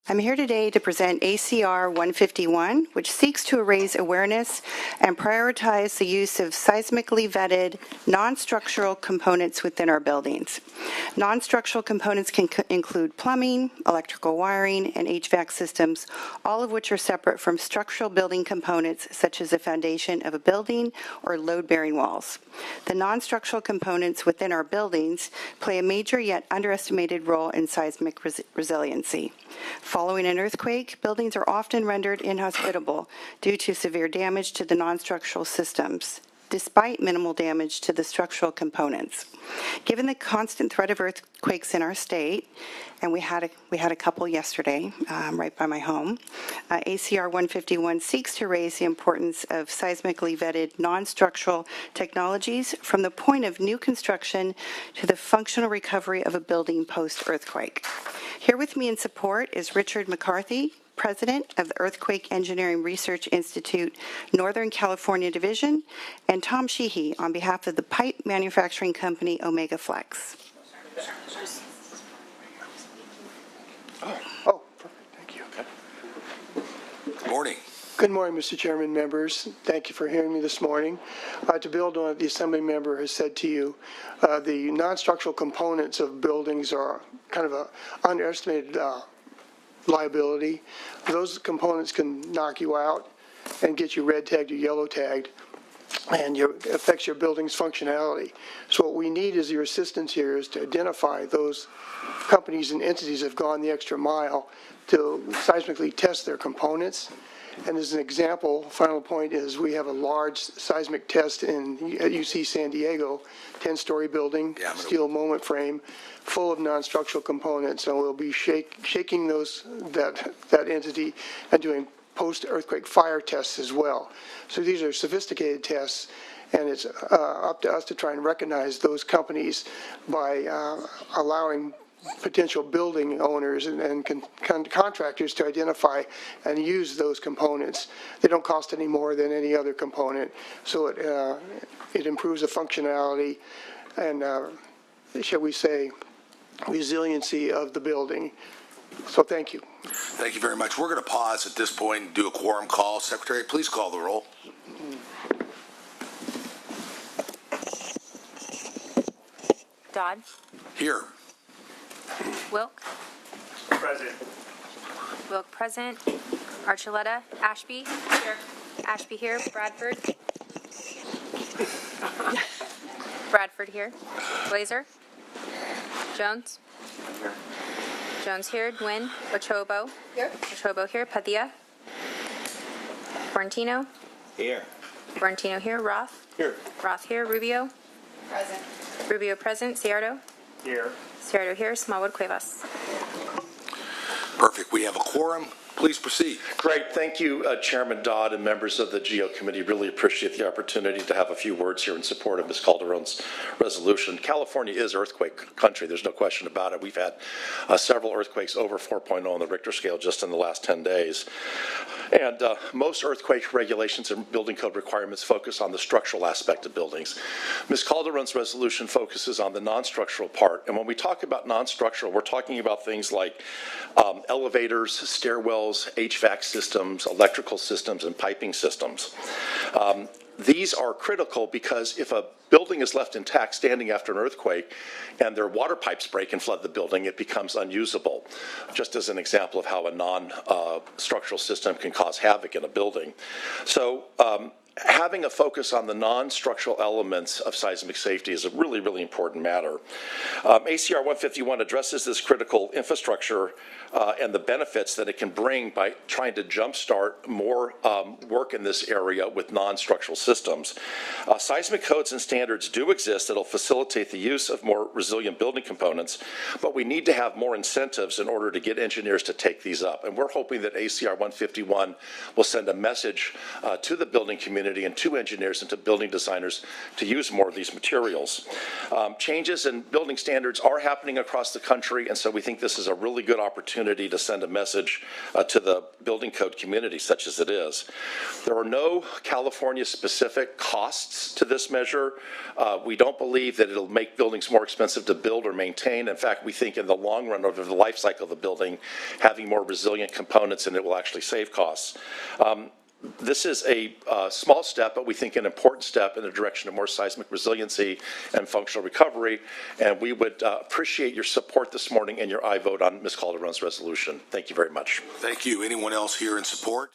I'm here today to present ACR 151, which seeks to raise awareness and prioritize the use of seismically vetted, non-structural components within our buildings. Non-structural components can include plumbing, electrical wiring, and HVAC systems, all of which are separate from structural building components such as the foundation of a building or load-bearing walls. The non-structural components within our buildings play a major yet underestimated role in seismic resiliency. Following an earthquake, buildings are often rendered inhospitable due to severe damage to the non-structural systems, despite minimal damage to the structural components. Given the constant threat of earthquakes in our state, and we had a couple yesterday right by my home, ACR 151 seeks to raise the importance of seismically vetted non-structural technologies from the point of new construction to the functional recovery of a building post-earthquake. Here with me in support is Richard McCarthy, President of the Earthquake Engineering Research Institute, Northern California Division, and Tom Sheehy on behalf of the pipe manufacturing company Omega Flex. Oh, perfect. Thank you. Okay. Good morning. Good morning, Mr. Chairman, members. Thank you for hearing me this morning. To build on what the Assembly member has said to you, the non-structural components of buildings are kind of an underestimated liability. Those components can knock you out and get you red tagged or yellow tagged, and it affects your building's functionality. So what we need is your assistance here is to identify those companies and entities that have gone the extra mile to seismically test their components. And as an example, final point is we have a large seismic test at UC San Diego, 10-story building, steel moment frame, full of non-structural components, and we'll be shaking that entity and doing post-earthquake fire tests as well. So these are sophisticated tests, and it's up to us to try and recognize those companies by allowing potential building owners and contractors to identify and use those components. They don't cost any more than any other component, so it improves the functionality and, shall we say, resiliency of the building. So thank you. Thank you very much. We're going to pause at this point and do a quorum call. Secretary, please call the roll. Dodd. Here. Wilk. Present. Wilk present. Archuleta. Ashby. Here. Ashby here. Bradford. Bradford here. Glazer. Jones. Here. Jones here. Nguyen. Ochobo. Here. Ochobo here. Padilla. Barntino. Here. Barntino here. Roth. Here. Roth here. Rubio. Present. Rubio present. Ciardo. Here. Ciardo here. Smallwood Cuevas. Perfect. We have a quorum. Please proceed. Great. Thank you, Chairman Dodd and members of the GEO Committee. Really appreciate the opportunity to have a few words here in support of Ms. Calderon's resolution. California is earthquake country. There's no question about it. We've had several earthquakes over 4.0 on the Richter scale just in the last 10 days. And most earthquake regulations and building code requirements focus on the structural aspect of buildings. Ms. Calderon's resolution focuses on the non-structural part. And when we talk about non-structural, we're talking about things like elevators, stairwells, HVAC systems, electrical systems, and piping systems. These are critical because if a building is left intact standing after an earthquake and their water pipes break and flood the building, it becomes unusable, just as an example of how a non-structural system can cause havoc in a building. So having a focus on the non-structural elements of seismic safety is a really, really important matter. ACR 151 addresses this critical infrastructure and the benefits that it can bring by trying to jumpstart more work in this area with non-structural systems. Seismic codes and standards do exist that will facilitate the use of more resilient building components, but we need to have more incentives in order to get engineers to take these up. And we're hoping that ACR 151 will send a message to the building community community and 2 engineers into building designers to use more of these materials. Changes in building standards are happening across the country, and so we think this is a really good opportunity to send a message to the building code community, such as it is. There are no California-specific costs to this measure. We don't believe that it'll make buildings more expensive to build or maintain. In fact, we think in the long run, over the life cycle of the building, having more resilient components and it will actually save costs. This is a small step, but we think an important step in the direction of more seismic resiliency and functional recovery, and we would appreciate your support this morning and your aye vote on Ms. Calderon's resolution. Thank you very much. Thank you. Anyone else here in support?